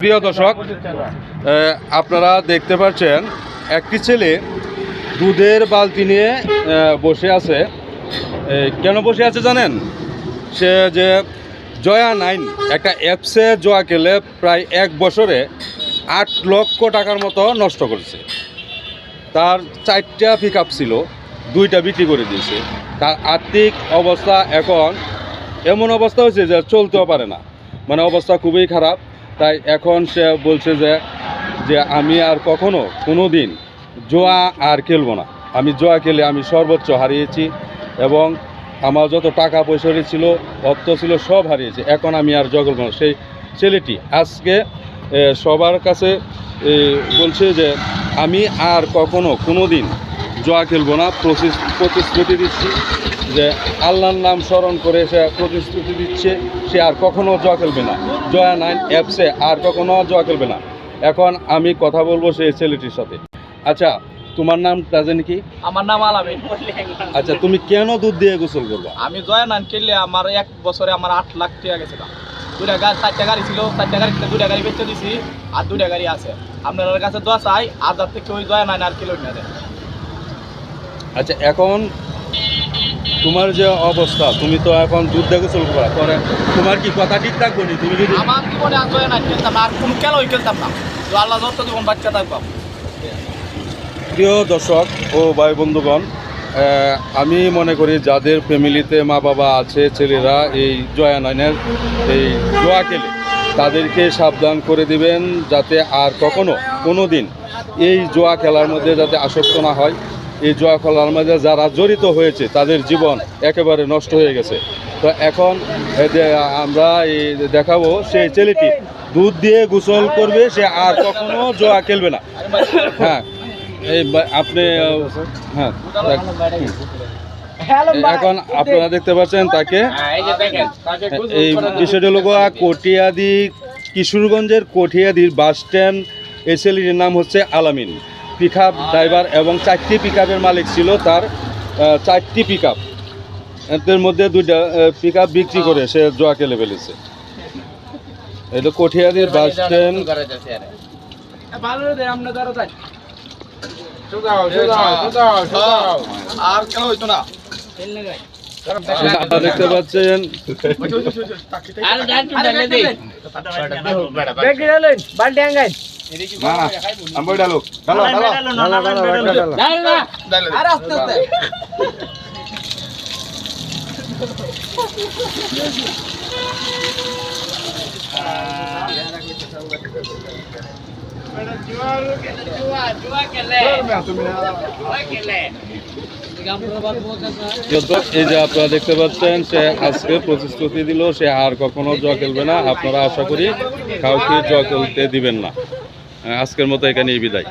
প্রিয় দর্শক, আপনারা দেখতে পাচ্ছেন একটি ছেলে দুধের বালতি নিয়ে বসে আছে। কেন বসে আছে জানেন? সে যে জয়া 9 একটা অ্যাপসে জোয়া খেলে প্রায় 1 বছরে 8 লক্ষ টাকার মতো নষ্ট করেছে। তার 4টা পিক আপ ছিল, 2টা বিক্রি করে দিয়েছে। তার আর্থিক অবস্থা এখন এমন অবস্থা হয়েছে যে চলতেও পারে না, মানে অবস্থা খুবই খারাপ। তাই এখন সে বলছে যে আমি আর কখনো কোনো দিন জোয়া আর খেলবো না। আমি জোয়া খেলে আমি সর্বোচ্চ হারিয়েছি এবং আমার যত টাকা পয়সা ছিল, অর্থ ছিল, সব হারিয়েছি। এখন আমি আর জোয়া খেলবো না। সেই ছেলেটি আজকে সবার কাছে বলছে যে আমি আর কখনো কোনো দিন জোয়া খেলবো না, প্রতিশ্রুতি দিচ্ছি যে আল্লাহর নাম স্মরণ করে সে প্রতিশ্রুতি দিচ্ছে সে আর কখনো জোয়া খেলবে না, জয়া 9 অ্যাপসে আর কখনো জোয়া খেলবে না। এখন আমি কথা বলবো সেই ছেলেটির সাথে। আচ্ছা, তোমার নামটা জানি কি? আমার নাম আলামিন। আচ্ছা, তুমি কেন দুধ দিয়ে গোসল করবা? আমি জয়া 9 খেললে আমার 1 বছরে আমার 8 লাখ টাকা গেছে। 4টা গাড়ি ছিল, 4টা গাড়িতে 2টা গাড়ি বেচে দিছি আর 2টা গাড়ি আছে। আপনার কাছে দোয়া চাই আজাদ থেকে ওই জয়া 9 আর কিলো না দেন। আচ্ছা, এখন তোমার যে অবস্থা, তুমি তো এখন দুধ দিয়ে গোসল করবা, পরে তোমার কি কথা ঠিক থাকবো নি? তুমি যদি আমার জীবনে আর জয়া 9 খেলতাম না, আর কোনো খেলাই খেলতাম না। তো আল্লাহ যত জীবন বাচ্চা থাকবো। প্রিয় দর্শক ও ভাই বন্ধুগণ, আমি মনে করি যাদের ফ্যামিলিতে মা বাবা আছে, ছেলেরা এই জয়া 9 এই জোয়া খেলে তাদেরকে সাবধান করে দিবেন যাতে আর কখনো কোনো দিন এই জোয়া খেলার মধ্যে যাতে আসক্ত না হয়। এই জোয়া খেলার মধ্যে যারা জড়িত হয়েছে তাদের জীবন একেবারে নষ্ট হয়ে গেছে। তো এখন আমরা এই দেখাবো সেই ছেলেটি দুধ দিয়ে গোসল করবে, সে আর কখনো জোয়া খেলবে না। হ্যাঁ, এই আপনি হ্যাঁ, এখন আপনারা দেখতে পাচ্ছেন তাকে। এই বিষয়টি হলো কটিয়াদি, কিশোরগঞ্জের কটিয়াদির বাস স্ট্যান্ড। এই ছেলেটির নাম হচ্ছে আলামিন, পিক আপ ড্রাইভার এবং 4টি পিক আপের মালিক ছিল তার। 4টি পিক আপ, এর মধ্যে 2টা পিক আপ বিক্রি করে সে জোয়া খেলে ফেলেছে। এই তো কটিয়াদির বাস স্ট্যান্ড। আর কেন হইতো না আপনারা দেখতে পাচ্ছেন এই যে আপনারা দেখতে পাচ্ছেন সে আজকে প্রতিশ্রুতি দিল সে আর কখনো জোয়া খেলবে না। আপনারা আশা করি কাউকে জোয়া খেলতে দিবেন না। আজকের মতো এখানেই বিদায়।